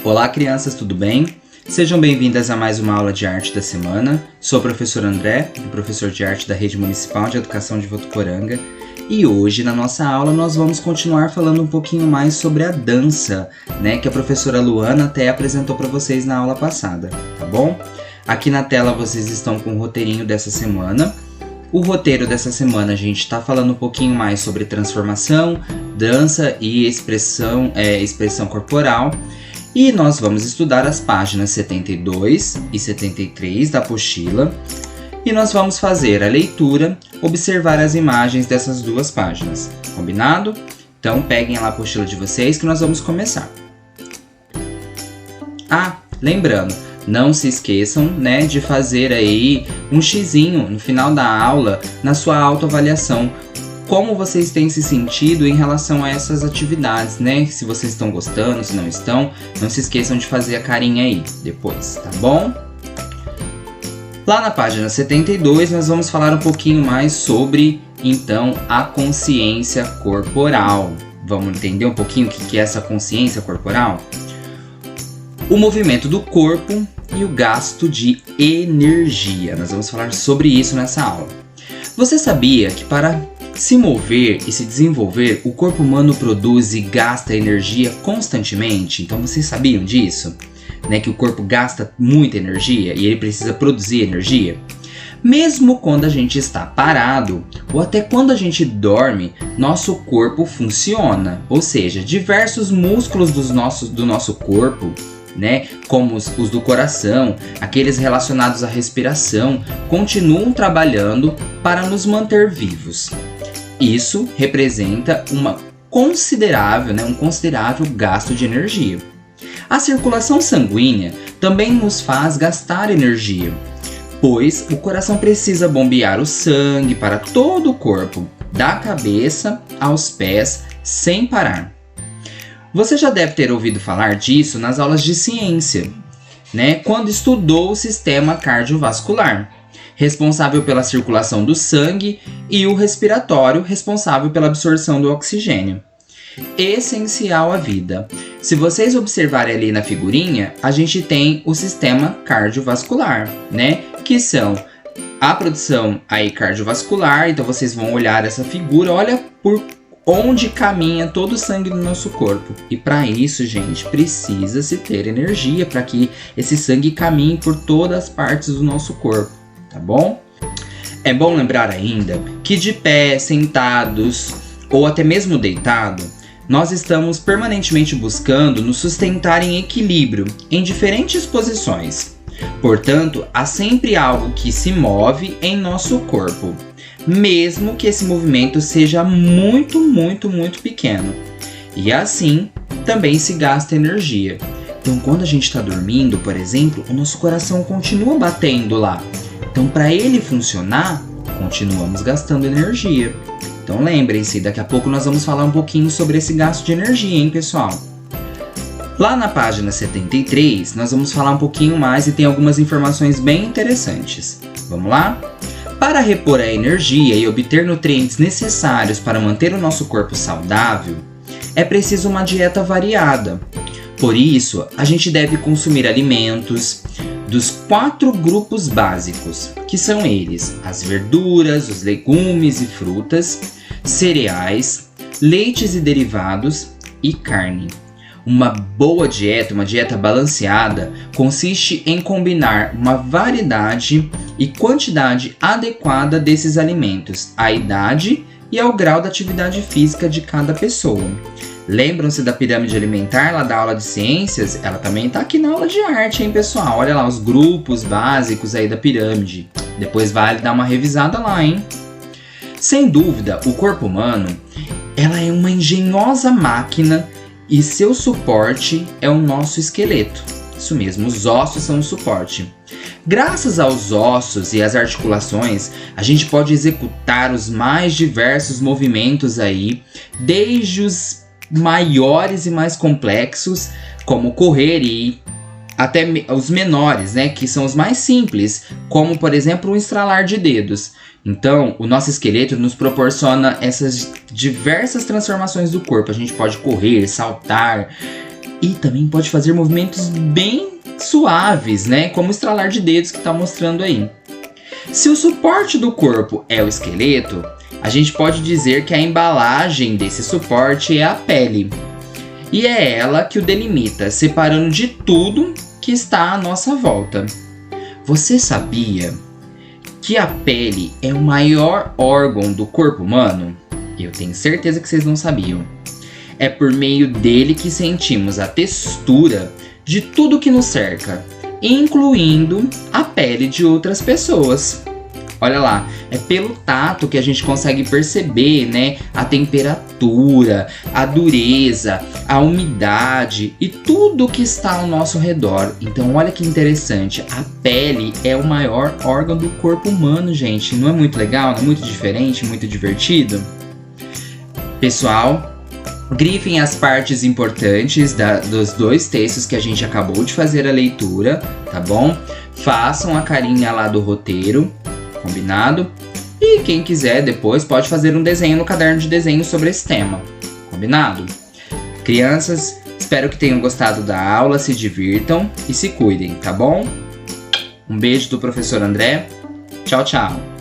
Olá, crianças, tudo bem? Sejam bem-vindas a mais uma aula de arte da semana. Sou o professor André, professor de arte da Rede Municipal de Educação de Votuporanga. E hoje, na nossa aula, nós vamos continuar falando um pouquinho mais sobre a dança, que a professora Luana até apresentou para vocês na aula passada, tá bom? Aqui na tela vocês estão com o roteirinho dessa semana. O roteiro dessa semana a gente está falando um pouquinho mais sobre transformação, dança e expressão corporal. E nós vamos estudar as páginas 72 e 73 da apostila. E nós vamos fazer a leitura, observar as imagens dessas duas páginas. Combinado? Então peguem lá a apostila de vocês que nós vamos começar. Lembrando, não se esqueçam, de fazer aí um xizinho no final da aula na sua autoavaliação. Como vocês têm se sentido em relação a essas atividades, Se vocês estão gostando, se não estão, não se esqueçam de fazer a carinha aí depois, tá bom? Lá na página 72 nós vamos falar um pouquinho mais sobre, então, a consciência corporal. Vamos entender um pouquinho o que é essa consciência corporal? O movimento do corpo e o gasto de energia. Nós vamos falar sobre isso nessa aula. Você sabia que para se mover e se desenvolver, o corpo humano produz e gasta energia constantemente? Então vocês sabiam disso? Que o corpo gasta muita energia e ele precisa produzir energia? Mesmo quando a gente está parado ou até quando a gente dorme, nosso corpo funciona. Ou seja, diversos músculos do nosso corpo, como os do coração, aqueles relacionados à respiração, continuam trabalhando para nos manter vivos. Isso representa um considerável gasto de energia. A circulação sanguínea também nos faz gastar energia, pois o coração precisa bombear o sangue para todo o corpo, da cabeça aos pés, sem parar. Você já deve ter ouvido falar disso nas aulas de ciência, quando estudou o sistema cardiovascular, responsável pela circulação do sangue, e o respiratório, responsável pela absorção do oxigênio. Essencial à vida. Se vocês observarem ali na figurinha, a gente tem o sistema cardiovascular, que são a produção aí cardiovascular. Então vocês vão olhar essa figura, olha por onde caminha todo o sangue do nosso corpo. E para isso, gente, precisa-se ter energia para que esse sangue caminhe por todas as partes do nosso corpo, tá bom? É bom lembrar ainda que de pé, sentados ou até mesmo deitado, nós estamos permanentemente buscando nos sustentar em equilíbrio em diferentes posições. Portanto, há sempre algo que se move em nosso corpo, mesmo que esse movimento seja muito, muito, muito pequeno. E assim, também se gasta energia. Então, quando a gente está dormindo, por exemplo, o nosso coração continua batendo lá. Então, para ele funcionar, continuamos gastando energia. Então, lembrem-se, daqui a pouco nós vamos falar um pouquinho sobre esse gasto de energia, hein, pessoal? Lá na página 73, nós vamos falar um pouquinho mais e tem algumas informações bem interessantes. Vamos lá? Para repor a energia e obter nutrientes necessários para manter o nosso corpo saudável, é preciso uma dieta variada. Por isso, a gente deve consumir alimentos dos 4 grupos básicos, que são eles: as verduras, os legumes e frutas, cereais, leites e derivados e carne. Uma boa dieta, uma dieta balanceada, consiste em combinar uma variedade e quantidade adequada desses alimentos, à idade e ao grau da atividade física de cada pessoa. Lembram-se da pirâmide alimentar lá da aula de ciências? Ela também está aqui na aula de arte, hein, pessoal? Olha lá os grupos básicos aí da pirâmide. Depois vale dar uma revisada lá, hein? Sem dúvida, o corpo humano, ela é uma engenhosa máquina e seu suporte é o nosso esqueleto. Isso mesmo, os ossos são o suporte. Graças aos ossos e às articulações, a gente pode executar os mais diversos movimentos aí, desde os maiores e mais complexos, como correr, e até os menores, que são os mais simples, como por exemplo um estralar de dedos. Então, o nosso esqueleto nos proporciona essas diversas transformações do corpo. A gente pode correr, saltar, E também pode fazer movimentos bem suaves, né? Como o estralar de dedos que está mostrando aí. Se o suporte do corpo é o esqueleto, a gente pode dizer que a embalagem desse suporte é a pele. E é ela que o delimita, separando de tudo que está à nossa volta. Você sabia que a pele é o maior órgão do corpo humano? Eu tenho certeza que vocês não sabiam. É por meio dele que sentimos a textura de tudo que nos cerca, incluindo a pele de outras pessoas. Olha lá, é pelo tato que a gente consegue perceber, né, a temperatura, a dureza, a umidade e tudo que está ao nosso redor. Então olha que interessante, a pele é o maior órgão do corpo humano, gente. Não é muito legal? Não é muito diferente, muito divertido? Pessoal, grifem as partes importantes dos dois textos que a gente acabou de fazer a leitura, tá bom? Façam a carinha lá do roteiro, combinado? E quem quiser depois pode fazer um desenho no caderno de desenho sobre esse tema, combinado? Crianças, espero que tenham gostado da aula, se divirtam e se cuidem, tá bom? Um beijo do professor André. Tchau, tchau!